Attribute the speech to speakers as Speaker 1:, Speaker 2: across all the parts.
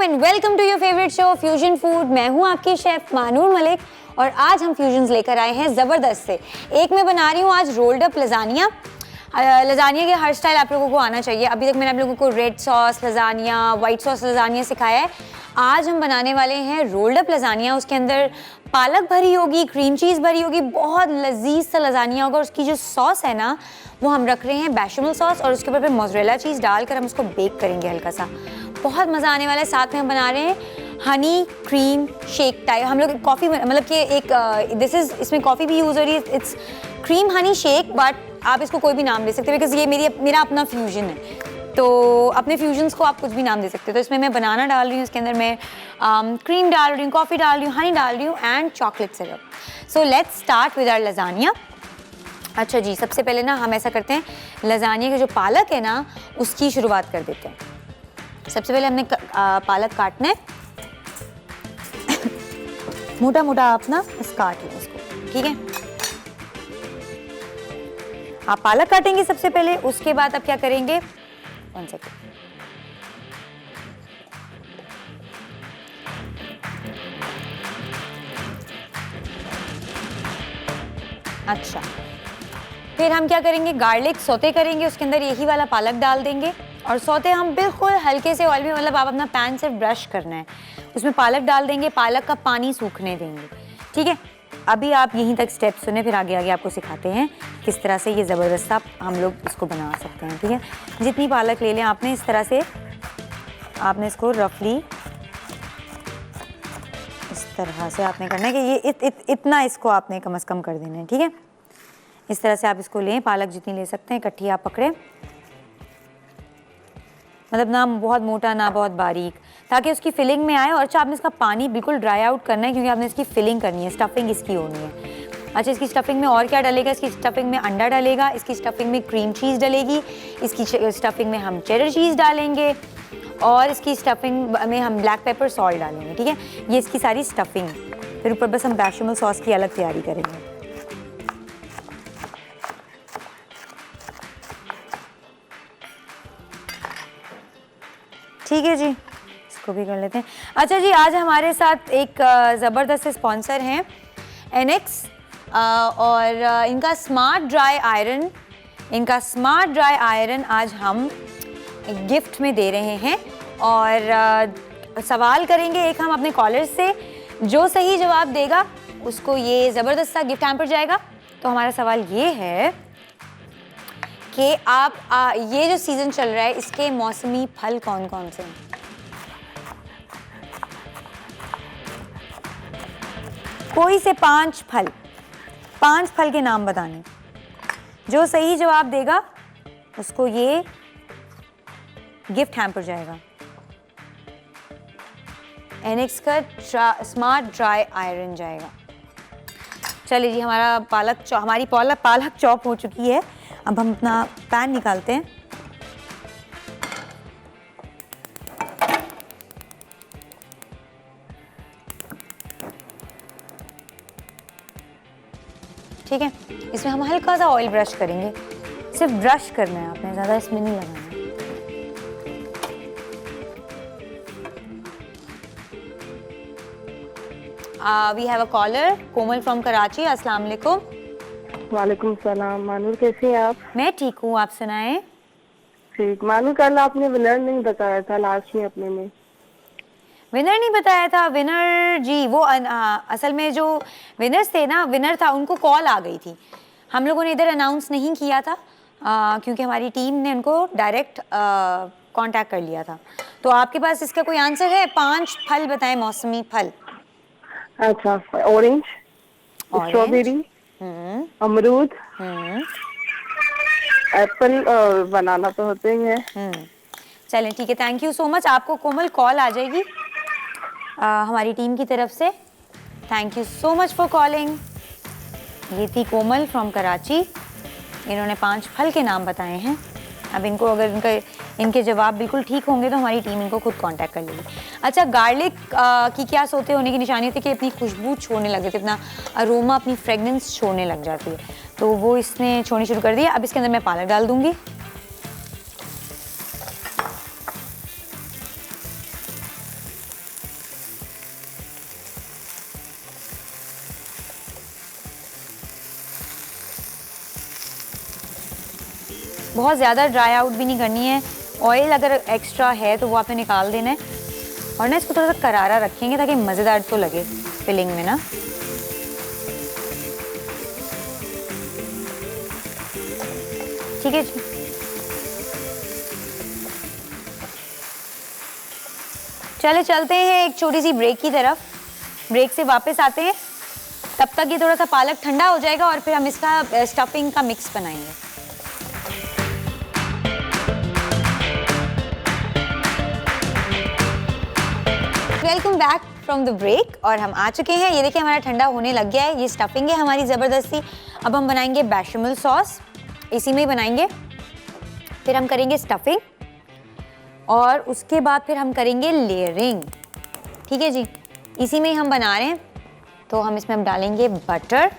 Speaker 1: And welcome to your favourite show fusion food. मैं हूं आपकी शेफ मानूर मलिक और आज हम फ्यूजन्स लेकर आए हैं ज़बरदस्त से। एक मैं बना रही हूं आज रोल्ड अप लजानिया। लजानिया के हर स्टाइल आप लोगों को आना चाहिए। अभी तक मैंने आप लोगों को red sauce lasagne, white sauce lasagne सिखाया है। आज हम बनाने वाले हैं रोल्ड अप लजानिया। उसके अंदर पालक भरी होगी, क्रीम चीज़ भरी होगी, बहुत लजीज सा लजानिया होगा। उसकी जो सॉस है ना वो हम रख रहे हैं बेशमेल सॉस और उसके ऊपर फिर मोज़रेला चीज़ डालकर हम उसको बेक करेंगे हल्का सा। बहुत मज़ा आने वाला है। साथ में हम बना रहे हैं हनी क्रीम शेक टाइप। हम लोग कॉफ़ी मतलब कि एक इसमें कॉफ़ी भी यूज़ हो रही है। It's cream Honey shake, but आप इसको कोई भी नाम दे सकते हो बिकॉज ये मेरा अपना फ्यूजन है। तो अपने फ्यूजन्स को आप कुछ भी नाम दे सकते हो। तो इसमें मैं बनाना डाल रही हूँ, इसके अंदर मैं क्रीम डाल रही हूँ, कॉफ़ी डाल रही हूँ, हनी डाल रही हूँ and chocolate syrup. So let's start with our lasagne. अच्छा जी, सबसे पहले ना हम ऐसा करते हैं, लजानिया के जो पालक है ना उसकी शुरुआत कर देते हैं। सबसे पहले हमने पालक काटना है मोटा मोटा। आप ना बस काट लें इसको, ठीक है। आप पालक काटेंगे सबसे पहले, उसके बाद आप क्या करेंगे, 1 सेकेंड। अच्छा, फिर हम क्या करेंगे, गार्लिक सौते करेंगे, उसके अंदर यही वाला पालक डाल देंगे और सौते हम बिल्कुल हल्के से ऑयल में, मतलब आप अपना पैन से ब्रश करना है, उसमें पालक डाल देंगे, पालक का पानी सूखने देंगे, ठीक है। अभी आप यहीं तक स्टेप सुने, फिर आगे आगे आपको सिखाते हैं किस तरह से ये ज़बरदस्त हम लोग इसको बना सकते हैं, ठीक है। जितनी पालक ले लें आपने, इस तरह से आपने इसको रफली इस तरह से आपने करना है कि ये इतना इसको आपने कम से कम कर देना है, ठीक है। इस तरह से आप इसको लें, पालक जितनी ले सकते हैं इकट्ठी आप पकड़ें, मतलब ना बहुत मोटा ना बहुत बारीक, ताकि उसकी फिलिंग में आए। और अच्छा, आपने इसका पानी बिल्कुल ड्राई आउट करना है क्योंकि आपने इसकी फिलिंग करनी है, स्टफिंग इसकी होनी है। अच्छा, इसकी स्टफिंग में और क्या डलेगा, इसकी स्टफिंग में अंडा डलेगा, इसकी स्टफिंग में क्रीम चीज़ डलेगी, इसकी स्टफिंग में हम चेडर चीज़ डालेंगे और इसकी स्टफिंग में हम ब्लैक पेपर सॉल्ट डालेंगे, ठीक है। ये इसकी सारी स्टफिंग। फिर ऊपर बस हम बेशमेल सॉस की अलग तैयारी करेंगे। ठीक है जी, इसको भी कर लेते हैं। अच्छा जी, आज हमारे साथ एक ज़बरदस्त स्पॉन्सर हैं एनेक्स और इनका स्मार्ट ड्राई आयरन आज हम गिफ्ट में दे रहे हैं। और सवाल करेंगे एक हम अपने कॉलर से, जो सही जवाब देगा उसको ये ज़बरदस्त सा गिफ्ट हैम्पर जाएगा। तो हमारा सवाल ये है कि आप ये जो सीज़न चल रहा है इसके मौसमी फल कौन कौन से हैं? कोई से 5 फल के नाम बताने। जो सही जवाब देगा उसको ये गिफ्ट हैम्पर जाएगा, एनेक्स का स्मार्ट ड्राई आयरन जाएगा। चलिए जी, हमारी पालक चॉप हो चुकी है। अब हम अपना पैन निकालते हैं। ठीक है, इसमें हम हल्का सा ऑयल ब्रश करेंगे, सिर्फ ब्रश करना है आपने, ज़्यादा इसमें नहीं लगाना है। We have a caller, Komal from Karachi. अस्सलाम वालेकुम।
Speaker 2: वालेकुम सलाम। मानूर कैसी हैं आप?
Speaker 1: मैं ठीक हूँ, आप सुनाएं।
Speaker 2: ठीक। मानूर, कल आपने विनर नहीं बताया था लास्ट में अपने में।
Speaker 1: विनर नहीं बताया था? विनर जी वो असल में जो विनर्स थे ना, विनर था, उनको कॉल आ गई थी। हम लोगों ने इधर अनाउंस नहीं किया था क्योंकि हमारी टीम ने उनको डायरेक्ट कांटेक्ट कर लिया था। तो आपके पास इसका कोई आंसर है? 5 फल बताएं, मौसमी फल।
Speaker 2: अच्छा, ऑरेंज, स्ट्रॉबेरी, अमरूद, एप्पल और बनाना तो होते ही हैं।
Speaker 1: चलें ठीक है, थैंक यू सो मच। आपको कोमल कॉल आ जाएगी हमारी टीम की तरफ से। Thank you so much for calling. ये थी कोमल फ्रॉम कराची, इन्होंने 5 फल के नाम बताए हैं। अब इनको अगर इनके जवाब बिल्कुल ठीक होंगे तो हमारी टीम इनको खुद कांटेक्ट कर लेगी। अच्छा, गार्लिक की क्या सोते होने की निशानी थी कि अपनी खुशबू छोड़ने लग जाती है, अपना अरोमा, अपनी फ्रेगनेंस छोड़ने लग जाती है, तो वो इसने छोड़नी शुरू कर दिया। अब इसके अंदर मैं पालक डाल दूंगी। बहुत ज़्यादा ड्राई आउट भी नहीं करनी है। ऑयल अगर एक्स्ट्रा है तो वो आपने निकाल देना है और ना इसको थोड़ा सा करारा रखेंगे ताकि मज़ेदार तो लगे फिलिंग में ना। ठीक है जी। चले चलते हैं एक छोटी सी ब्रेक की तरफ। ब्रेक से वापस आते हैं, तब तक ये थोड़ा सा पालक ठंडा हो जाएगा और फिर हम इसका स्टफिंग का मिक्स बनाएंगे। Welcome back from the break और हम आ चुके हैं। ये देखिए हमारा ठंडा होने लग गया है। ये स्टफिंग है हमारी ज़बरदस्ती। अब हम बनाएंगे बेशमेल सॉस, इसी में ही बनाएंगे। फिर हम करेंगे स्टफिंग और उसके बाद फिर हम करेंगे लेयरिंग। ठीक है जी, इसी में ही हम बना रहे हैं। तो हम इसमें डालेंगे बटर,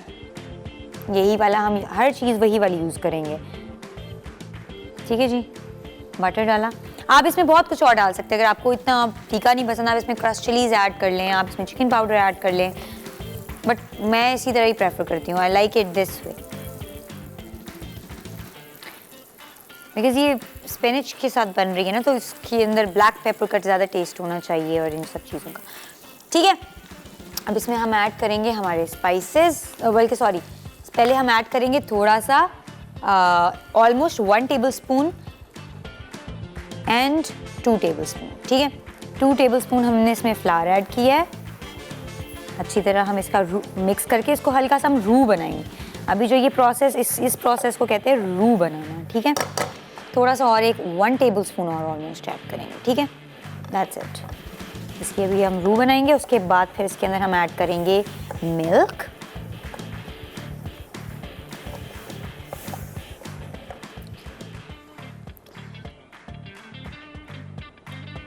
Speaker 1: यही वाला, हम हर चीज़ वही वाली यूज़ करेंगे। ठीक है जी, बटर डाला। आप इसमें बहुत कुछ और डाल सकते हैं। अगर आपको इतना तीखा नहीं पसंद, आप इसमें क्रश चिलीज ऐड कर लें, आप इसमें चिकन पाउडर ऐड कर लें, बट मैं इसी तरह ही प्रेफर करती हूँ। आई like it this way because ये स्पिनच के साथ बन रही है ना, तो इसके अंदर ब्लैक पेपर का ज़्यादा टेस्ट होना चाहिए और इन सब चीज़ों का। ठीक है, अब इसमें हम ऐड करेंगे हमारे स्पाइसेस, बल्कि सॉरी, पहले हम ऐड करेंगे थोड़ा सा ऑलमोस्ट 1 टेबलस्पून एंड 2 टेबलस्पून। ठीक है, 2 टेबलस्पून हमने इसमें फ्लावर ऐड किया है। अच्छी तरह हम इसका मिक्स करके इसको हल्का सा हम रू बनाएंगे। अभी जो ये प्रोसेस, इस प्रोसेस को कहते हैं रू बनाना। ठीक है, थोड़ा सा और एक 1 टेबलस्पून और ऑलमोस्ट ऐड करेंगे। ठीक है, दैट्स इट। इसकी अभी हम रू बनाएंगे। उसके बाद फिर इसके अंदर हम ऐड करेंगे मिल्क,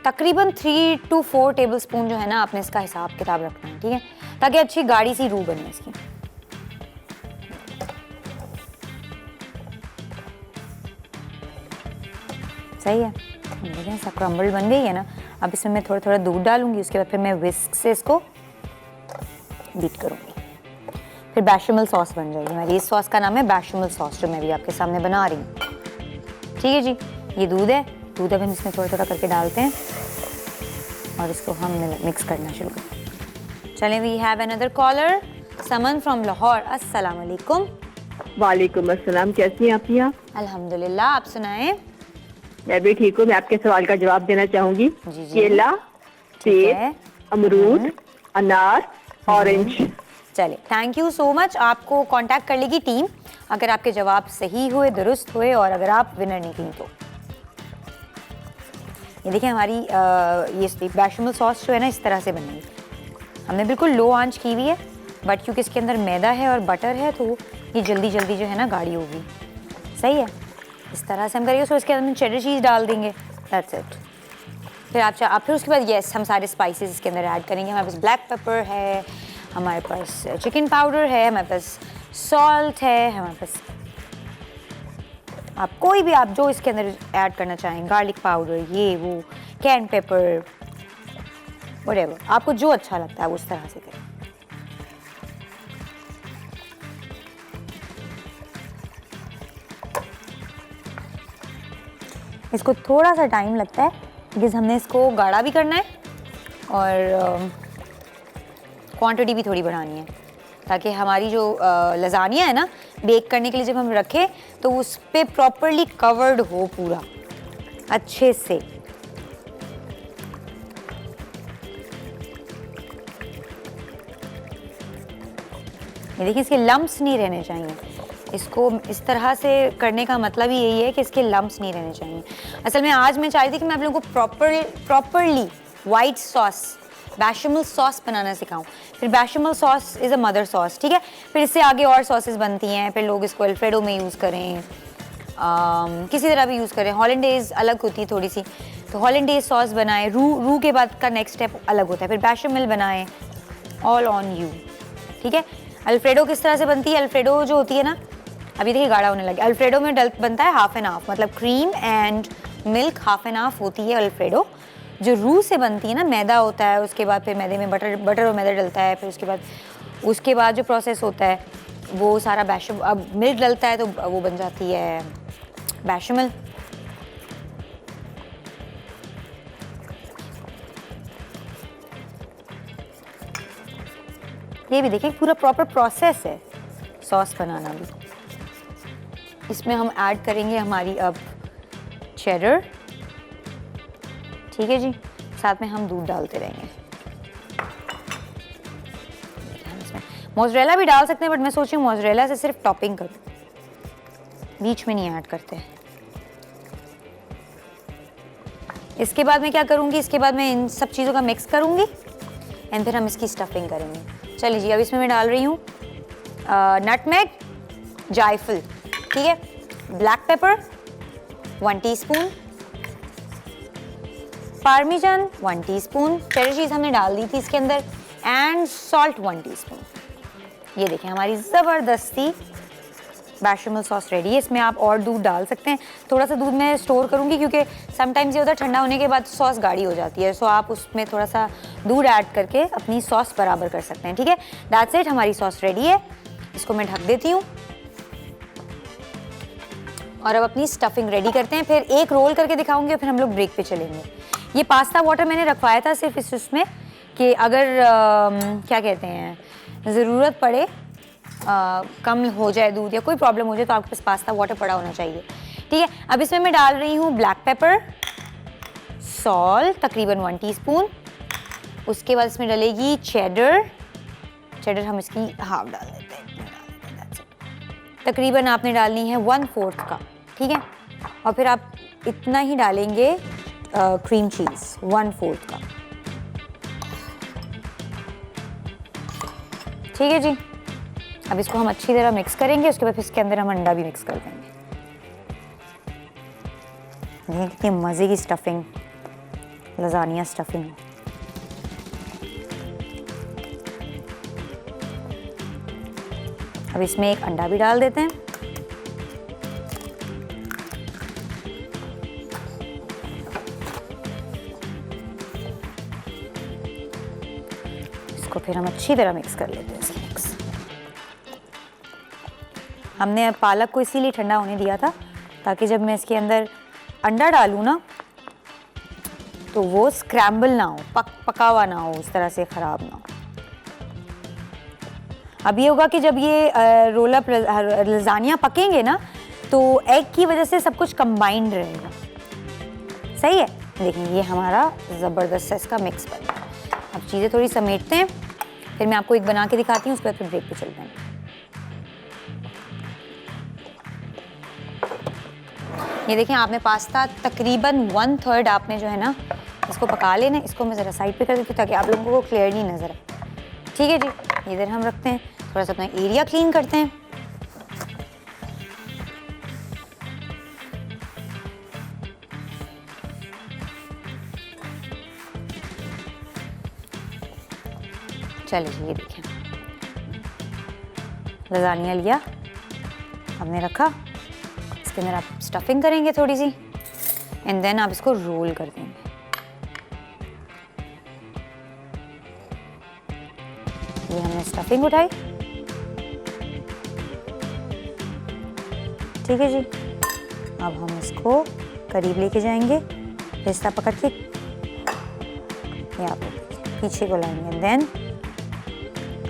Speaker 1: तकरीबन 3 to 4 टेबलस्पून जो है ना, आपने इसका हिसाब किताब रखना है। ठीक है, ताकि अच्छी गाढ़ी सी रू बने इसकी। सही है, देखें सब क्रम्बल बन गई है ना। अब इसमें मैं थोड़ा थोड़ा दूध डालूंगी। उसके बाद फिर मैं विस्क से इसको बीट करूंगी। फिर बेशमेल सॉस बन जाएगी हमारी। इस सॉस का नाम है बेशमेल सॉस, जो मैं भी आपके सामने बना रही हूँ। ठीक है जी, ये दूध है। दूध अब हम इसमें थोड़ा थोड़ा करके डालते हैं और इसको हम मिक्स करना शुरू करते हैं। चलें, we have another caller, Saman from Lahore. अस्सलाम वालेकुम।
Speaker 2: वालेकुम अस्सलाम, कैसी हैं आप? यहाँ
Speaker 1: अल्हम्दुलिल्लाह, आप सुनाएं।
Speaker 2: मैं भी ठीक हूँ। मैं आपके सवाल का जवाब देना चाहूंगी।
Speaker 1: जी जी।
Speaker 2: केला,
Speaker 1: ठीक
Speaker 2: सेब,
Speaker 1: है।
Speaker 2: अमरूद, अनार, ऑरेंज।
Speaker 1: चले, थैंक यू सो मच। आपको कांटेक्ट कर लेगी टीम अगर आपके जवाब सही हुए, दुरुस्त हुए और अगर आप विनर निकली तो। ये देखिए हमारी ये बेशमेल सॉस जो है ना, इस तरह से बनेगी। हमने बिल्कुल लो आंच की हुई है, बट क्योंकि इसके अंदर मैदा है और बटर है तो ये जल्दी जल्दी जो है ना गाढ़ी होगी। सही है, इस तरह से हम करेंगे। सो इसके अंदर हम चेडर चीज़ डाल देंगे, दैट्स इट। फिर आप फिर उसके बाद यस, हम सारे स्पाइसेस इसके अंदर ऐड करेंगे। हमारे पास ब्लैक पेपर है, हमारे पास चिकन पाउडर है, हमारे पास सॉल्ट है, हमारे पास आप कोई भी आप जो इसके अंदर ऐड करना चाहें, गार्लिक पाउडर, ये वो, कैन पेपर, व्हाटएवर, आपको जो अच्छा लगता है वो उस तरह से करें। इसको थोड़ा सा टाइम लगता है बिकॉज हमने इसको गाढ़ा भी करना है और क्वांटिटी भी थोड़ी बढ़ानी है, ताकि हमारी जो लजानिया है ना, बेक करने के लिए जब हम रखें तो उस पर प्रॉपरली कवर्ड हो पूरा अच्छे से। ये देखिए, इसके लम्प्स नहीं रहने चाहिए। इसको इस तरह से करने का मतलब ही यही है कि इसके लम्प्स नहीं रहने चाहिए। असल में आज मैं चाह रही थी कि मैं आप लोगों को properly white sauce, bechamel sauce बनाना सिखाऊं। फिर bechamel sauce is a mother sauce. ठीक है, फिर इससे आगे और सॉसेस बनती हैं। फिर लोग इसको अल्फ्रेडो में यूज़ करें, किसी तरह भी यूज़ करें। हॉलैंडेज़ अलग होती है थोड़ी सी, तो हॉलैंडेज़ सॉस बनाएं। रू के बाद का नेक्स्ट स्टेप अलग होता है। फिर बेशमेल बनाएं, ऑल ऑन यू। ठीक है, अल्फ्रेडो किस तरह से बनती है? अल्फ्रेडो जो होती है ना, अभी देखिए गाढ़ा होने लगे। अल्फ्रेडो में बनता है हाफ एंड हाफ, मतलब cream and milk half and half होती है अल्फ्रेडो। जो रू से बनती है ना, मैदा होता है, उसके बाद फिर मैदे में बटर और मैदा डलता है। फिर उसके बाद जो प्रोसेस होता है वो सारा अब मिल्क डलता है तो वो बन जाती है बेशमल, ये भी देखिए पूरा प्रॉपर प्रोसेस है सॉस बनाना भी। इसमें हम ऐड करेंगे हमारी अब चेडर, ठीक है जी, साथ में हम दूध डालते रहेंगे। मोज़रेला भी डाल सकते हैं बट मैं सोच रही हूँ मोज़रेला से सिर्फ टॉपिंग करूँ, बीच में नहीं ऐड करते। इसके बाद मैं क्या करूँगी, इसके बाद मैं इन सब चीज़ों का मिक्स करूँगी एंड फिर हम इसकी स्टफिंग करेंगे। चलिए जी, अब इसमें मैं डाल रही हूँ नटमेग, जायफल, ठीक है, black pepper 1 teaspoon, parmesan 1 teaspoon, cheddar cheese हमने डाल दी थी इसके अंदर, एंड सॉल्ट 1 टीस्पून। ये देखें हमारी ज़बरदस्ती बेशमल सॉस रेडी है। इसमें आप और दूध डाल सकते हैं, थोड़ा सा दूध मैं स्टोर करूँगी क्योंकि समटाइम्स ये होता है ठंडा होने के बाद सॉस गाढ़ी हो जाती है, सो आप उसमें थोड़ा सा दूध ऐड करके अपनी सॉस बराबर कर सकते हैं, ठीक है। दैट्स इट, हमारी सॉस रेडी है। इसको मैं ढक देती हूँ और अब अपनी स्टफिंग रेडी करते हैं, फिर एक रोल करके दिखाऊंगी और फिर हम लोग ब्रेक पे चलेंगे। ये पास्ता वाटर मैंने रखवाया था सिर्फ इसमें कि अगर क्या कहते हैं ज़रूरत पड़े, कम हो जाए दूध या कोई प्रॉब्लम हो जाए तो आपके पास पास्ता वाटर पड़ा होना चाहिए, ठीक है। अब इसमें मैं डाल रही हूँ ब्लैक पेपर, सॉल्ट तकरीबन 1 टीस्पून, उसके बाद इसमें डलेगी चेडर, चेडर हम इसकी हाफ डाल देते हैं, तकरीबन आपने डालनी है 1/4 कप, ठीक है। और फिर आप इतना ही डालेंगे क्रीम चीज़ 1/4 कप, ठीक है जी। अब इसको हम अच्छी तरह मिक्स करेंगे, उसके बाद फिर इसके अंदर हम अंडा भी मिक्स कर देंगे। ये कितनी मज़े की स्टफिंग, लजानिया स्टफिंग। अब इसमें एक अंडा भी डाल देते हैं, इसको फिर हम अच्छी तरह मिक्स कर लेते हैं। हमने पालक को इसीलिए ठंडा होने दिया था ताकि जब मैं इसके अंदर अंडा डालूँ ना तो वो स्क्रैम्बल ना हो, पका हुआ ना हो, उस तरह से ख़राब ना हो। अब ये होगा कि जब ये रोल अप लजानिया पकेंगे ना तो एग की वजह से सब कुछ कंबाइंड रहेगा, सही है। देखिए ये हमारा ज़बरदस्त सा इसका मिक्स बन गया। अब चीज़ें थोड़ी समेटते हैं, फिर मैं आपको एक बना के दिखाती हूँ, उसके बाद फिर ब्रेक पे चलते हैं। ये देखें आपने पास्ता तकरीबन 1/3 आपने जो है ना इसको पका लेना। इसको मैं ज़रा साइड पे कर देती हूँ ताकि आप लोगों को क्लियरली नज़र आए, ठीक है जी। इधर हम रखते हैं, थोड़ा सा अपना एरिया क्लीन करते हैं। चलिए जी, ये देखें लजानिया लिया हमने रखा, इसके अंदर आप स्टफिंग करेंगे थोड़ी सी एंड देन आप इसको रोल कर देंगे। ये हमने स्टफिंग उठाई, ठीक है जी। अब हम इसको करीब लेके जाएंगे, रिश्ता पकड़ के यहाँ पे पीछे को लाएंगे, देन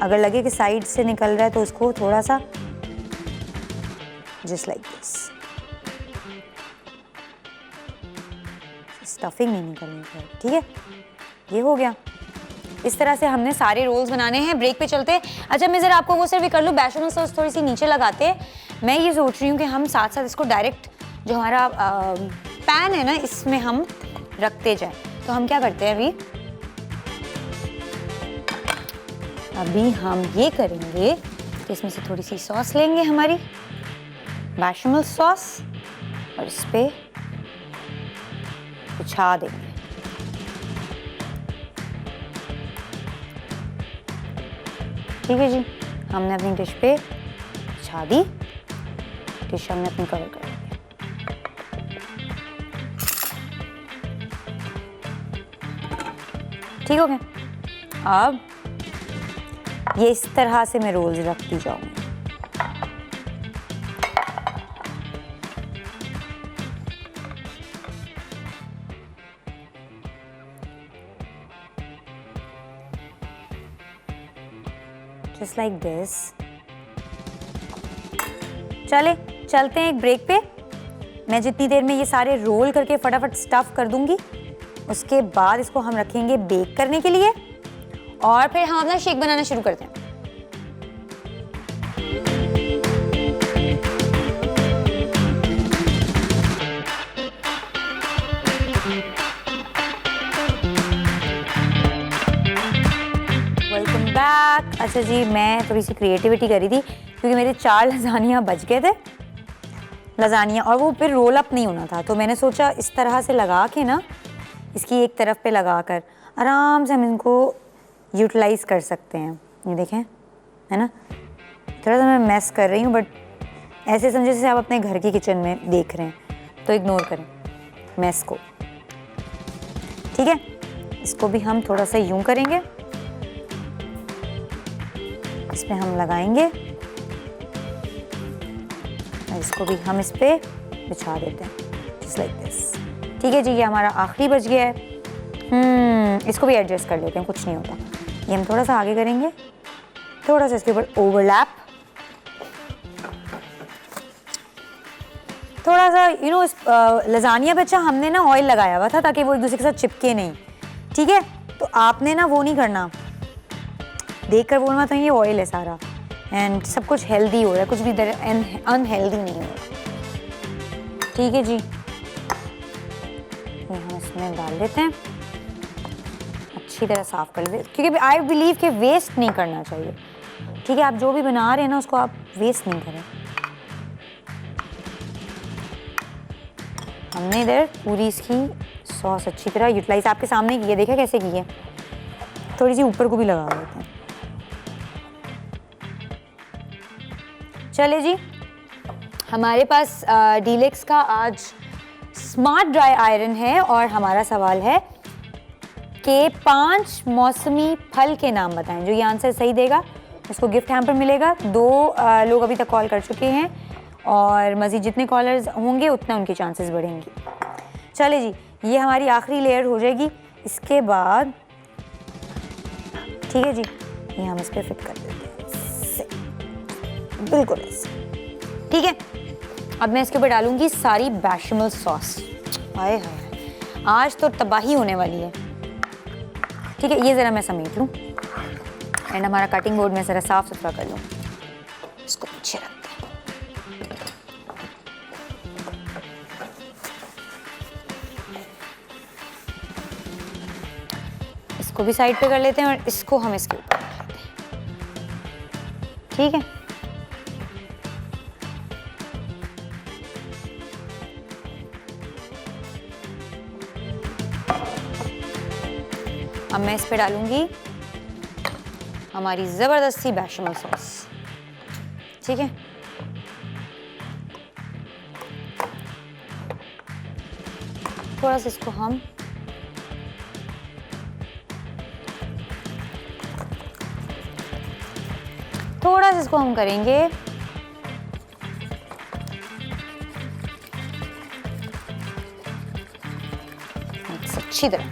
Speaker 1: अगर लगे कि साइड से निकल रहा है तो उसको थोड़ा सा जस्ट लाइक दिस, स्टफिंग नहीं निकलनी चाहिए, ठीक है। ये हो गया। इस तरह से हमने सारे रोल्स बनाने हैं। ब्रेक पे चलते हैं। अच्छा मैं ज़रा आपको वो सिर्फ कर लूँ, बेशमल सॉस थोड़ी सी नीचे लगाते हैं। मैं ये सोच रही हूँ कि हम साथ साथ इसको डायरेक्ट जो हमारा पैन है ना इसमें हम रखते जाएं। तो हम क्या करते हैं अभी हम ये करेंगे कि इसमें से थोड़ी सी सॉस लेंगे हमारी बेशमल सॉस और इस पे बिछा देंगे। ठीक है जी, हमने अपनी डिश पे बिछा दी, डिश हमने अपनी कवर कर दी। ठीक हो गया। अब ये इस तरह से मैं रोल्स रखती जाऊंगी। Just like this. चलते हैं एक ब्रेक पे। मैं जितनी देर में ये सारे रोल करके फटाफट स्टफ कर दूंगी, उसके बाद इसको हम रखेंगे बेक करने के लिए और फिर हम अपना शेक बनाना शुरू करते हैं। Welcome back. अच्छा जी, मैं थोड़ी सी क्रिएटिविटी करी थी क्योंकि मेरे 4 लजानिया बच गए थे, लजानिया, और वो फिर रोल अप नहीं होना था, तो मैंने सोचा इस तरह से लगा के ना, इसकी एक तरफ पे लगा कर आराम से हम इनको यूटिलाइज कर सकते हैं। ये देखें, है ना, थोड़ा सा मैं मैस कर रही हूँ, बट ऐसे समझे जैसे आप अपने घर की किचन में देख रहे हैं, तो इग्नोर करें मैस को, ठीक है। इसको भी हम थोड़ा सा यूं करेंगे, इस पे हम लगाएंगे और इसको भी हम इस पे बिछा देते हैं, जस्ट लाइक दिस। ठीक है जी, ये हमारा आखिरी बच गया है। इसको भी एडजस्ट कर लेते हैं, कुछ नहीं होता। ये हम थोड़ा सा आगे करेंगे, थोड़ा सा इसके ऊपर ओवरलैप, थोड़ा सा इस लजानिया पे अच्छा हमने ना ऑयल लगाया हुआ था ताकि वो एक दूसरे के साथ चिपके नहीं, ठीक है। तो आपने ना वो नहीं करना, देख कर बोलना तो ये ऑयल है सारा, एंड सब कुछ हेल्दी हो रहा है, कुछ भी अनहेल्दी नहीं हो रहा, ठीक है जी। ये हम इसमें डाल देते हैं, अच्छी तरह साफ कर लेते, क्योंकि आई बिलीव कि वेस्ट नहीं करना चाहिए, ठीक है। आप जो भी बना रहे हैं ना, उसको आप वेस्ट नहीं करें। हमने इधर पूरी इसकी सॉस अच्छी तरह यूटिलाइज आपके सामने की है, देखा कैसे की है। थोड़ी सी ऊपर को भी लगा देते हैं। चले जी, हमारे पास डीलेक्स का आज स्मार्ट ड्राई आयरन है और हमारा सवाल है कि 5 मौसमी फल के नाम बताएं। जो ये आंसर सही देगा उसको गिफ्ट हैम्पर मिलेगा। 2 लोग अभी तक कॉल कर चुके हैं और मज़ीद जितने कॉलर्स होंगे उतना उनकी चांसेस बढ़ेंगी। चले जी, ये हमारी आखिरी लेयर हो जाएगी। इसके बाद ठीक है जी, ये हम इस पर फिट कर देते हैं बिल्कुल ऐसे, ठीक है। अब मैं इसके ऊपर डालूंगी सारी बेशमल सॉस। हाय हाय, आज तो तबाही होने वाली है, ठीक है। ये ज़रा मैं समेट लूँ एंड हमारा कटिंग बोर्ड में ज़रा साफ सुथरा कर लूँ। इसको पीछे रखते हैं। इसको भी साइड पे कर लेते हैं और इसको हम इसके ऊपर रख लेते हैं, ठीक है। अब मैं इस पे डालूंगी हमारी ज़बरदस्ती बेशमल सॉस, ठीक है। थोड़ा सा इसको हम करेंगे अच्छी तरह,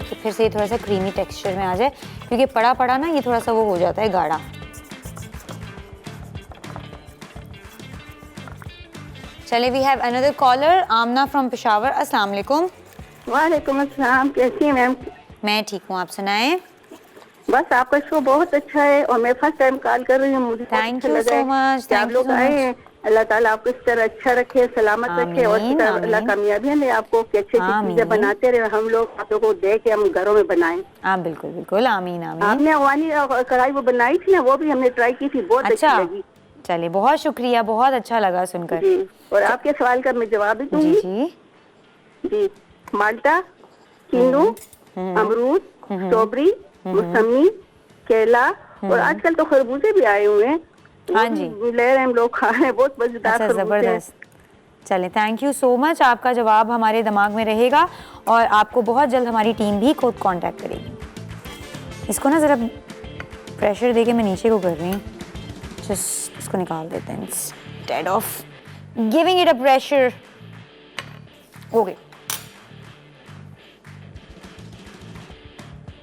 Speaker 1: तो फिर से ये थोड़ा सा क्रीमी टेक्सचर में आ जाए, क्योंकि पड़ा पड़ा ना ये थोड़ा सा वो हो जाता है गाढ़ा। चले, we have another caller, Amna from Peshawar. अस्सलाम वालेकुम।
Speaker 2: वालेकुम अस्सलाम, कैसी हैं मैम?
Speaker 1: मैं ठीक हूँ, आप सुनाएं।
Speaker 2: बस आपका शो बहुत अच्छा है और मैं फर्स्ट टाइम कॉल कर रही हूँ। मुझे
Speaker 1: थैंक यू सो मच।
Speaker 2: आप लोग आए हैं, अल्लाह ताला आपको इस तरह अच्छा रखे, सलामत रखे और इस तरह अल्लाह कामयाबियां दे आपको कि अच्छी चीजें बनाते रहे। हम लोग आप लोगों को देख के हम घरों में बनाएं।
Speaker 1: हाँ बिल्कुल बिल्कुल, आमीन आमीन।
Speaker 2: आपने अवानी कढ़ाई वो बनाई थी ना, वो भी हमने ट्राई की थी, बहुत अच्छी लगी।
Speaker 1: चलिए, बहुत शुक्रिया, बहुत अच्छा लगा सुनकर
Speaker 2: जी। और आपके सवाल का मैं जवाब भी दूंगी।
Speaker 1: जी
Speaker 2: जी, माल्टा, किन्नू, अमरूद, स्ट्रॉबेरी, मौसमी, केला और आजकल तो खरबूजे भी आए हुए हैं।
Speaker 1: हाँ जी,
Speaker 2: ले रहे हैं हम लोग, खा रहे हैं, बहुत मजेदार।
Speaker 1: जबरदस्त। चले, थैंक यू सो मच, आपका जवाब हमारे दिमाग में रहेगा और आपको बहुत जल्द हमारी टीम भी खुद कांटेक्ट करेगी। इसको ना ज़रा प्रेशर देके मैं नीचे को कर रही हूँ, जस्ट इसको निकाल देते हैं instead of giving it a pressure. Okay,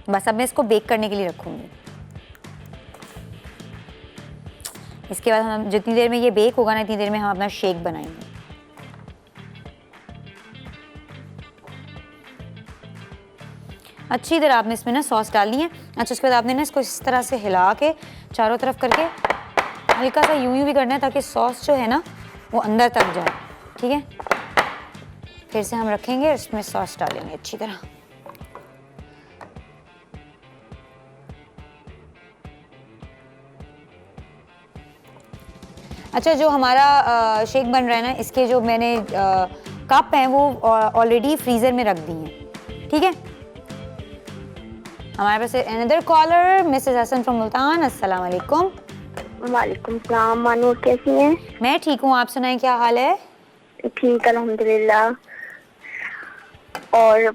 Speaker 1: बस अब मैं इसको बेक करने के लिए रखूँगी। इसके बाद हम जितनी देर में ये बेक होगा ना, इतनी देर में हम अपना शेक बनाएंगे। अच्छी तरह आपने इसमें ना सॉस डालनी है। अच्छा, उसके बाद आपने ना इसको इस तरह से हिला के चारों तरफ करके हल्का सा यूं भी करना है ताकि सॉस जो है ना वो अंदर तक जाए। ठीक है, फिर से हम रखेंगे और इसमें सॉस डालेंगे अच्छी तरह। अच्छा, जो हमारा शेक बन रहा है ना, इसके जो मैंने कप हैं वो ऑलरेडी फ्रीज़र में रख दी हैं। ठीक है, हमारे पास another caller Mrs Hasan from Multan. अस्सलाम वालेकुम।
Speaker 2: वालेकुम सलाम। मानूर कैसी हैं?
Speaker 1: मैं ठीक हूँ, आप सुनाएं क्या हाल है?
Speaker 2: ठीक अल्हम्दुलिल्लाह। और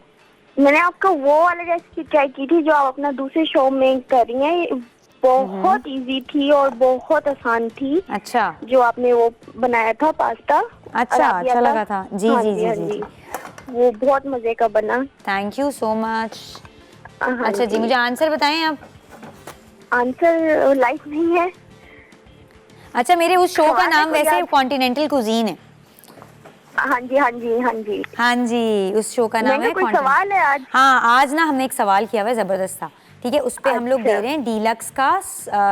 Speaker 2: मैंने आपका वो वाला रेसिपी ट्राई की थी जो आप अपना दूसरे शो में कर रही हैं, बहुत इजी थी और बहुत आसान थी।
Speaker 1: अच्छा,
Speaker 2: जो आपने वो बनाया था पास्ता।
Speaker 1: अच्छा लगा था। जी
Speaker 2: हाँ
Speaker 1: जी जी
Speaker 2: हाँ
Speaker 1: जी,
Speaker 2: वो बहुत मजे का बना।
Speaker 1: Thank you so much.
Speaker 2: हाँ
Speaker 1: अच्छा जी, मुझे आंसर बताएं आप।
Speaker 2: आंसर लाइफ नहीं है।
Speaker 1: अच्छा, मेरे उस शो का नाम
Speaker 2: कोई
Speaker 1: वैसे कॉन्टिनेंटल कुजीन है।
Speaker 2: हाँ जी हाँ जी हाँ जी
Speaker 1: हाँ जी, उस शो का नाम है
Speaker 2: कोई सवाल है आज?
Speaker 1: हाँ, आज ना हमने एक सवाल किया हुआ है ज़बरदस्त था। ठीक है, उस पे हम लोग दे रहे हैं डीलक्स का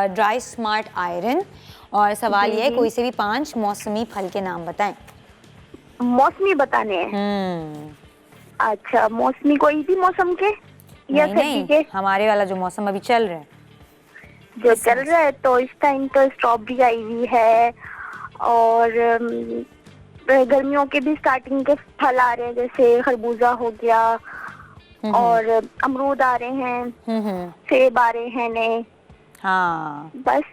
Speaker 1: ड्राई स्मार्ट आयरन, और सवाल ये है कोई से भी 5 मौसमी फल के नाम बताएं।
Speaker 2: मौसमी बताने हैं? अच्छा, मौसमी कोई भी मौसम के या सर्दी के?
Speaker 1: हमारे वाला जो मौसम अभी चल रहा है,
Speaker 2: जो चल रहा है, तो इस टाइम तो स्ट्रॉबेरी आई हुई है, और गर्मियों के भी स्टार्टिंग के फल आ रहे हैं, जैसे खरबूजा हो गया, और अमरूद आ रहे हैं, सेब आ रहे हैं नए।
Speaker 1: हाँ,
Speaker 2: बस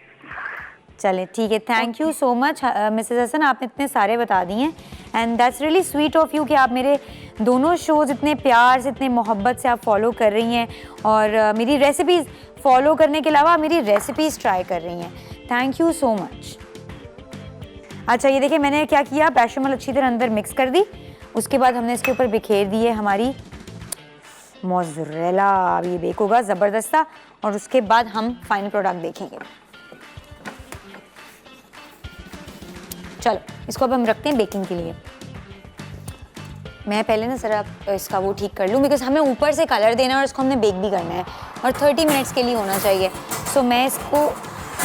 Speaker 1: चले ठीक है। Thank you so much Mrs Hasan, आपने इतने सारे बता दिए हैं, and that's really sweet of you कि आप मेरे दोनों शोज इतने प्यार से, इतने मोहब्बत से आप फॉलो कर रही हैं, और मेरी रेसिपीज़ फॉलो करने के अलावा मेरी रेसिपीज़ ट्राई कर रही हैं। Thank you so much. अच्छा, ये देखिए मैंने क्या किया, बेशमल अच्छी तरह अंदर मिक्स कर दी, उसके बाद हमने इसके ऊपर बिखेर दी है हमारी मोज़रेला। अब ये बेक होगा ज़बरदस्त सा, और उसके बाद हम फाइनल प्रोडक्ट देखेंगे। चलो, इसको अब हम रखते हैं बेकिंग के लिए। मैं पहले ना ज़रा इसका वो ठीक कर लूँ, बिकॉज हमें ऊपर से कलर देना है और इसको हमने बेक भी करना है, और 30 मिनट्स के लिए होना चाहिए। सो मैं इसको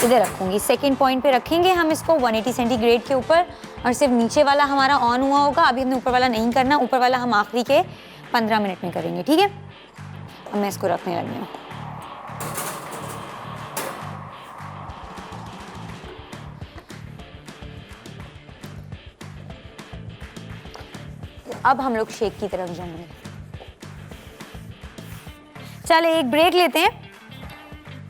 Speaker 1: इधर रखूँगी, सेकंड पॉइंट पे रखेंगे हम इसको 180 सेंटीग्रेड के ऊपर, और सिर्फ नीचे वाला हमारा ऑन हुआ होगा। अभी हमने ऊपर वाला नहीं करना, ऊपर वाला हम आखिरी के 15 मिनट में करेंगे। ठीक है, अब मैं इसको रखने लगी हूँ। अब हम लोग शेक की तरफ जाएंगे। चले एक ब्रेक लेते हैं,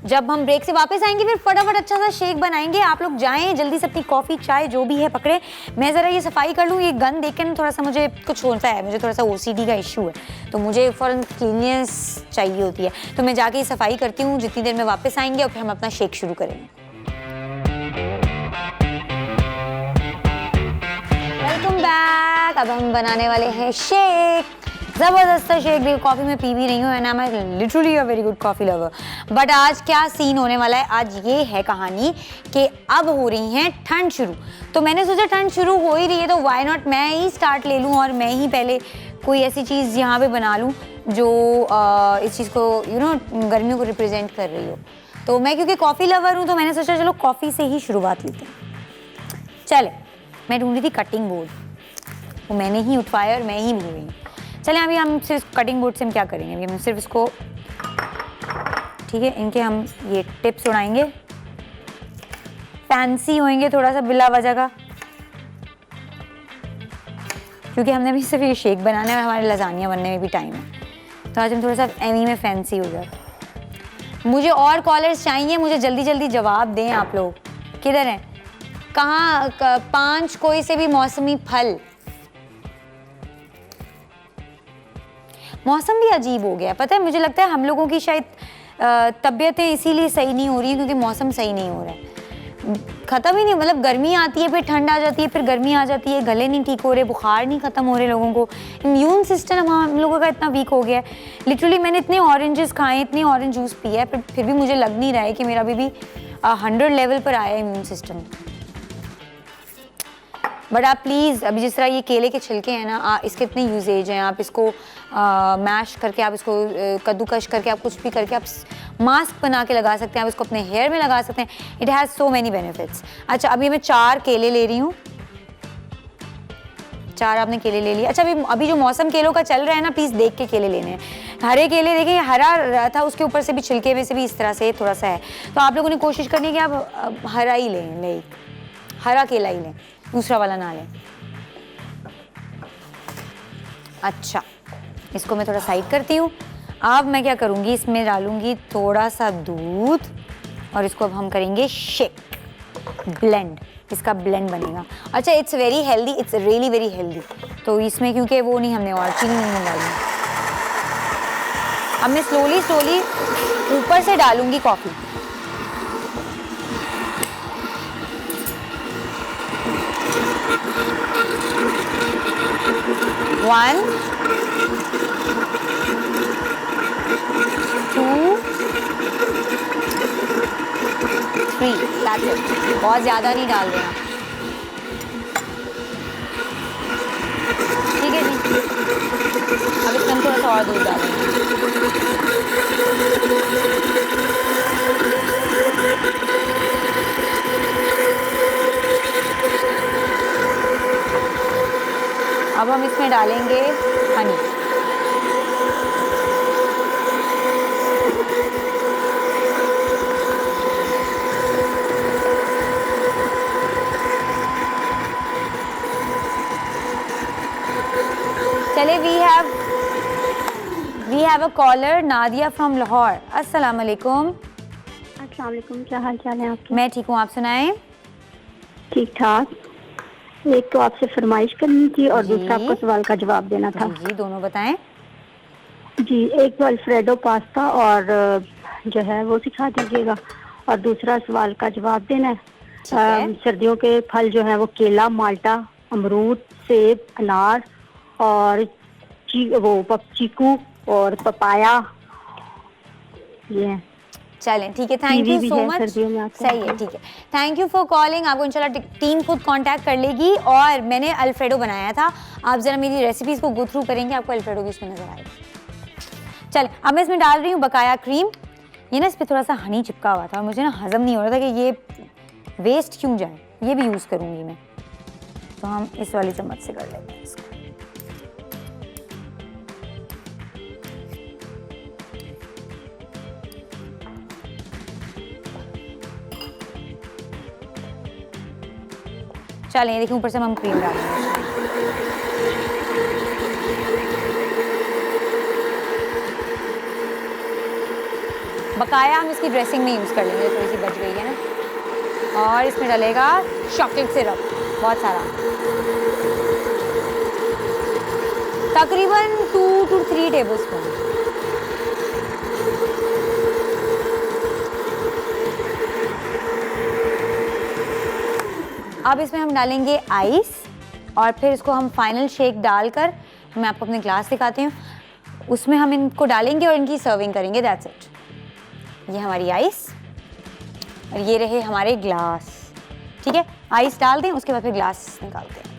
Speaker 1: जब हम ब्रेक से वापस आएंगे फिर फटाफट अच्छा सा शेक बनाएंगे। आप लोग जाएं जल्दी से, अपनी कॉफ़ी चाय जो भी है पकड़े। मैं ज़रा ये सफाई कर लूँ, ये गन देख के ना थोड़ा सा मुझे कुछ होता है, मुझे थोड़ा सा OCD का इशू है, तो मुझे फ़ौरन क्लीननेस चाहिए होती है। तो मैं जाके ये सफाई करती हूँ, जितनी देर में वापस आएंगे और फिर हम अपना शेक शुरू करेंगे। Welcome back. अब हम बनाने वाले हैं शेक, ज़बरदस्त शेक। भी कॉफ़ी में पी भी रही हूँ, and I am literally a very good coffee lover. But आज क्या सीन होने वाला है, आज ये है कहानी कि अब हो रही हैं ठंड शुरू। तो मैंने सोचा ठंड शुरू हो ही रही है तो व्हाई नॉट मैं ही स्टार्ट ले लूँ, और मैं ही पहले कोई ऐसी चीज़ यहाँ पे बना लूँ जो इस चीज़ को गर्मियों को रिप्रेजेंट कर रही हो। तो मैं क्योंकि कॉफ़ी लवर हूँ तो मैंने सोचा चलो कॉफ़ी से ही शुरुआत लेते हैं। चले, मैं ढूंढ रही थी कटिंग बोर्ड, वो मैंने ही उठवाया और मैं ही भूल गई। चलें, अभी हम सिर्फ कटिंग बोर्ड से हम क्या करेंगे, अभी हम सिर्फ इसको, ठीक है, इनके हम ये टिप्स उड़ाएंगे, फैंसी होएंगे थोड़ा सा बिला वजह का, क्योंकि हमने अभी सिर्फ ये शेक बनाना है और हमारे लजानिया बनने में भी टाइम है, तो आज हम थोड़ा सा एमी में फैंसी हो जाए। मुझे और कॉलर्स चाहिए, मुझे जल्दी जल्दी जवाब दें आप लोग। किधर हैं, कहाँ 5 कोई से भी मौसमी फल। मौसम भी अजीब हो गया, पता है, मुझे लगता है हम लोगों की शायद तबीयतें इसीलिए सही नहीं हो रही हैं क्योंकि मौसम सही नहीं हो रहा है। ख़त्म ही नहीं, मतलब गर्मी आती है फिर ठंड आ जाती है, फिर गर्मी आ जाती है, गले नहीं ठीक हो रहे, बुखार नहीं ख़त्म हो रहे लोगों को, इम्यून सिस्टम हम लोगों का इतना वीक हो गया है। लिटरली मैंने इतने ऑरेंजेस खाए, इतनी ऑरेंज जूस पिया है, फिर भी मुझे लग नहीं रहा है कि मेरा अभी भी 100 लेवल पर आया इम्यून सिस्टम। बट आप प्लीज़ अभी जिस तरह ये केले के छिलके हैं ना, इसके इतने यूजेज हैं, आप इसको मैश करके, आप इसको कद्दूकश करके, आप कुछ भी करके आप मास्क बना के लगा सकते हैं, आप इसको अपने हेयर में लगा सकते हैं। It has so many benefits. अच्छा, अभी मैं 4 केले ले रही हूँ। 4 आपने केले ले लिए। अच्छा, अभी जो मौसम केलों का चल रहा है ना, प्लीज़ देख के केले लेने हैं। हरे केले देखें, हरा था, उसके ऊपर से भी छिलके में से भी इस तरह से थोड़ा सा है, तो आप लोगों ने कोशिश करनी है कि आप हरा ही लें, हरा केला ही लें, दूसरा वाला ना लें। अच्छा, इसको मैं थोड़ा साइड करती हूँ। अब मैं क्या करूँगी, इसमें डालूँगी थोड़ा सा दूध और इसको अब हम करेंगे शेक, ब्लेंड, इसका ब्लेंड बनेगा। अच्छा, it's very healthy, it's really very healthy. तो इसमें क्योंकि वो नहीं, हमने और चीनी नहीं डाली। अब मैं स्लोली स्लोली ऊपर से डालूँगी कॉफ़ी। One, 2, 3, that's it। बहुत ज़्यादा नहीं डाल देना, ठीक है जी। अब इसमें हम थोड़ा सा और दूध डालेंगे। अब हम इसमें डालेंगे हनी। चले, we have a caller, Nadia from Lahore. अस्सलाम वालेकुम।
Speaker 2: अस्सलाम वालेकुम, क्या हाल चाल है आपके?
Speaker 1: मैं ठीक हूँ, आप सुनाएं?
Speaker 2: ठीक ठाक। एक तो आपसे फरमाइश करनी थी और
Speaker 1: जी।
Speaker 2: दूसरा आपको सवाल का जवाब देना था।
Speaker 1: जी, दोनों बताएं।
Speaker 2: जी, एक तो अल्फ्रेडो पास्ता और जो है वो सिखा दीजिएगा, और दूसरा सवाल का जवाब देना है।
Speaker 1: ठीक है।
Speaker 2: सर्दियों के फल जो है वो केला, माल्टा, अमरूद, सेब, अनार और चीकू और पपाया, ये है।
Speaker 1: चलें, ठीक है, थैंक यू सो मच। सही है, ठीक है, थैंक यू फॉर कॉलिंग। आपको इंशाल्लाह टीम खुद कांटेक्ट कर लेगी। और मैंने अल्फ्रेडो बनाया था, आप ज़रा मेरी रेसिपीज़ को गो थ्रू करेंगे, आपको अल्फ्रेडो भी इसमें नजर आएगा। चल, अब मैं इसमें डाल रही हूँ बकाया क्रीम। ये ना इस पर थोड़ा सा हनी चिपका हुआ था, मुझे ना हजम नहीं हो रहा था कि ये वेस्ट क्यों जाए, ये भी यूज़ करूँगी मैं, तो हम इस वाली चम्मच से कर लेते हैं इसको। चलें, देखिए ऊपर से हम क्रीम डालेंगे। बकाया हम इसकी ड्रेसिंग में यूज़ कर लेंगे, थोड़ी सी बच गई है ना। और इसमें डलेगा चॉकलेट सिरप, बहुत सारा, तकरीबन 2 to 3 टेबलस्पून। अब इसमें हम डालेंगे आइस और फिर इसको हम फाइनल शेक डालकर, मैं आपको अपने ग्लास दिखाती हूँ, उसमें हम इनको डालेंगे और इनकी सर्विंग करेंगे। That's it. ये हमारी आइस और ये रहे हमारे ग्लास, ठीक है। आइस डाल दें, उसके बाद फिर ग्लास निकालते हैं।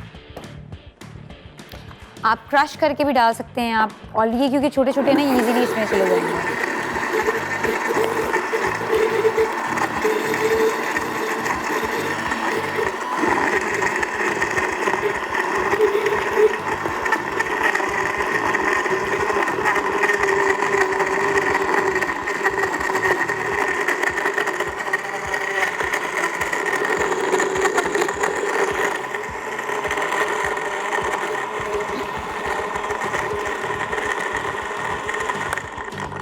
Speaker 1: आप क्रश करके भी डाल सकते हैं आप, और ये क्योंकि छोटे छोटे ना, इजीली इसमें चले जाएंगे।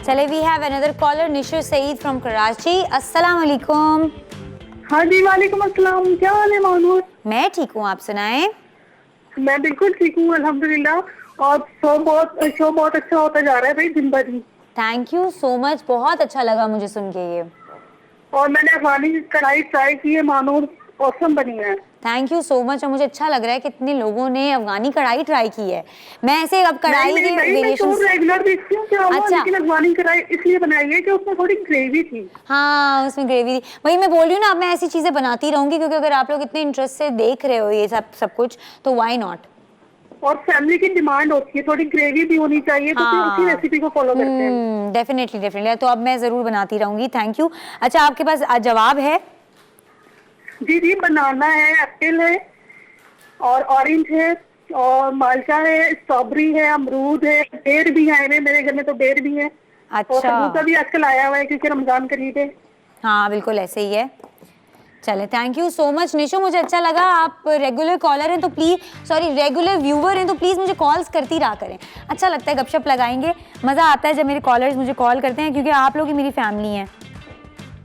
Speaker 1: चले, we have another caller, Nishu Saeed from Karachi. अस्सलाम वालेकुम।
Speaker 3: हाँ जी, वालेकुम अस्सलाम। क्या हाल है मानूर?
Speaker 1: मैं ठीक हूँ, आप सुनाएं?
Speaker 3: मैं बिल्कुल ठीक हूँ अल्हम्दुलिल्लाह। और शो बहुत अच्छा होता जा रहा है भाई, दिन ब दिन।
Speaker 1: थैंक यू सो मच, बहुत अच्छा लगा मुझे सुन के ये।
Speaker 3: और मैंने अफगानी कढ़ाई ट्राई की है मानूर, ऑसम बनी है।
Speaker 1: Thank you so much. और मुझे अच्छा लग रहा है कि इतने लोगों ने अफगानी कढ़ाई ट्राई की है। मैं ऐसे अब कढ़ाई के वेरिएशंस
Speaker 3: रेगुलर देखती हूँ क्या हुआ,
Speaker 1: अच्छा।
Speaker 3: लेकिन अफगानी कढ़ाई इसलिए बनाई है कि उसमें थोड़ी ग्रेवी थी।
Speaker 1: हाँ, उसमें ग्रेवी थी। वही मैं बोल रही हूँ ना, अब मैं ऐसी चीज़ें बनाती रहूँगी, क्योंकि अगर आप लोग इतने इंटरेस्ट से देख रहे हो ये सब कुछ, तो वाई नॉट।
Speaker 3: और फैमिली की डिमांड होती है थोड़ी ग्रेवी भी होनी चाहिए, तो फिर उसी रेसिपी को फॉलो करते हैं।
Speaker 1: डेफिनेटली। तो अब मैं ज़रूर बनाती रहूँगी। Thank you. अच्छा, आपके पास जवाब है?
Speaker 3: जी, बनाना है, एप्पल है और ऑरेंज है और माल्टा है, स्ट्रॉबेरी है, अमरूद है, बेर भी है। मेरे घर में तो बेर भी है। और
Speaker 1: अच्छा।
Speaker 3: खरबूजा भी आजकल आया हुआ है क्योंकि रमजान करीब है।
Speaker 1: हाँ, बिल्कुल ऐसे ही है। चले, थैंक यू सो मच निशो। मुझे अच्छा लगा, आप रेगुलर कॉलर हैं तो रेगुलर व्यूवर हैं तो प्लीज़ मुझे कॉल्स करती रहा करें। अच्छा लगता है, गपशप लगाएंगे, मज़ा आता है जब मेरे कॉलर्स मुझे कॉल करते हैं, क्योंकि आप लोग ही मेरी फैमिली हैं।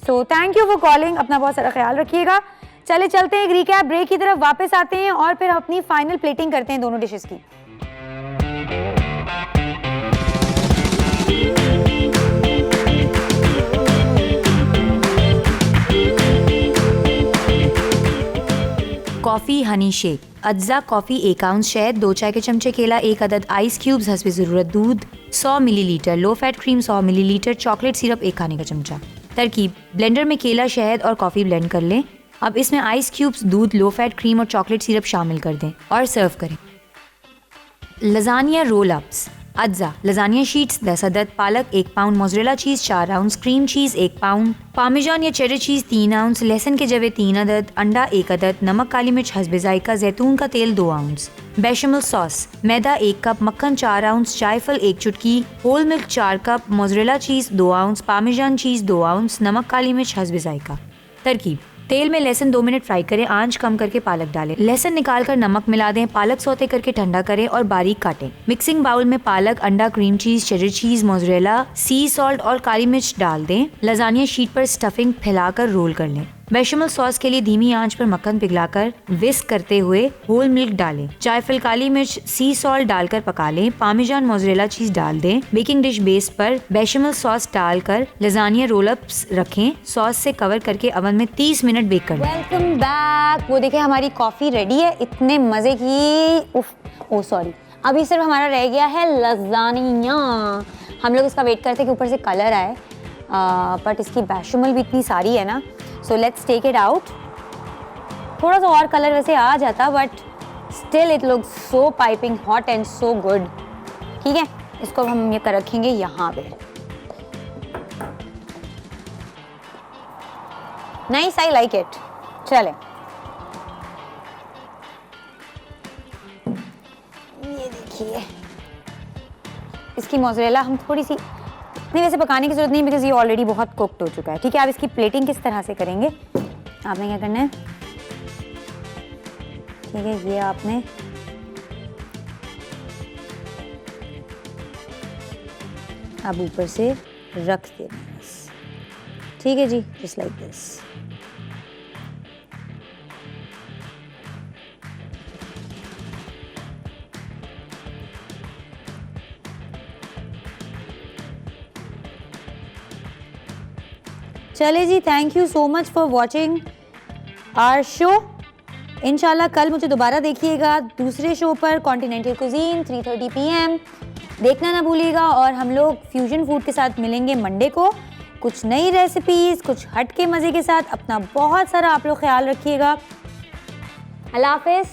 Speaker 1: So thank you for calling. अपना बहुत सारा ख्याल रखिएगा। चले चलते हैं एक रिकैप ब्रेक की तरफ, वापस आते हैं और फिर अपनी फाइनल प्लेटिंग करते हैं दोनों डिशेस की। Coffee Honey shake. अज्जा कॉफ़ी 1 आउंस शहद, 2 चाय के चमचे केला, 1 अदद आइस क्यूब्स हस्बे ज़रूरत दूध, 100 मिलीलीटर लो fat cream, 100 millilitre chocolate syrup, 1 खाने का चमचा। तरकीब: ब्लेंडर में केला, शहद और कॉफ़ी ब्लेंड कर लें। अब इसमें आइस क्यूब्स, दूध, लो फैट क्रीम और चॉकलेट सिरप शामिल कर दें और सर्व करें। Lasagne roll ups. अज्जा लजानिया शीट्स 10 अदद, पालक 1 pound, mozzarella cheese 4 ounce, cream cheese 1 pound, parmesan या चेडर चीज़ 3 आउंस, लहसुन के जवे 3 अदद, अंडा 1 अदद, नमक, काली मिर्च हस्बे ज़ायका, जैतून का तेल 2 आउंस, बेशमल सॉस, मैदा 1 कप, मक्खन 4 आउंस, जायफल 1 चुटकी, whole milk 4 cup, mozzarella cheese 2 ounce, parmesan cheese 2 ounce, नमक, काली मिर्च हस्बे ज़ायका। तरकीब: तेल में लहसुन 2 मिनट फ्राई करें, आंच कम करके पालक डालें, लहसुन निकालकर नमक मिला दें, पालक सौते करके ठंडा करें और बारीक काटें। मिक्सिंग बाउल में पालक, अंडा, क्रीम चीज, चेडर चीज, मोज़रेला, सी सॉल्ट और काली मिर्च डाल दें। लजानिया शीट पर स्टफिंग फैलाकर रोल कर लें। बेशमल सॉस के लिए धीमी आंच पर मक्खन पिघलाकर विस्क करते हुए होल मिल्क डालें, जायफल, काली मिर्च, सी सॉल्ट डालकर पका लें। पार्मेजान मोज़रेला चीज डाल दें। बेकिंग डिश बेस पर बेशमल सॉस डालकर लजानिया रोल अप्स रखें, सॉस से कवर करके ओवन में 30 मिनट बेक कर लें। Welcome back. वो देखिए हमारी कॉफी रेडी है, इतने मजे की। अभी सिर्फ हमारा रह गया है लजानिया। हम लोग इसका वेट करते कि ऊपर से कलर आए, बट इसकी बेशमल भी इतनी सारी है ना, so let's take it out. थोड़ा सा और कलर वैसे आ जाता, but still it looks so piping hot and so good. ठीक है, इसको हम ये कर रखेंगे यहाँ पे। Nice, I like it. चले, ये देखिए इसकी मोज़रेला हम थोड़ी सी, नहीं वैसे पकाने की जरूरत नहीं, बिकॉज ये ऑलरेडी बहुत कुक्ड हो चुका है। ठीक है, आप इसकी प्लेटिंग किस तरह से करेंगे, आपने क्या करना है, ठीक है, ये आपने अब ऊपर से रख देना बस। ठीक है जी, जस्ट लाइक दिस। चले जी, thank you so much for watching our show. इंशाल्लाह कल मुझे दोबारा देखिएगा दूसरे शो पर, कॉन्टिनेंटल कुजीन 3:30 PM। देखना ना भूलिएगा। और हम लोग फ्यूजन फूड के साथ मिलेंगे मंडे को, कुछ नई रेसिपीज़, कुछ हट के मज़े के साथ। अपना बहुत सारा आप लोग ख्याल रखिएगा। अल्लाह हाफ़िज़।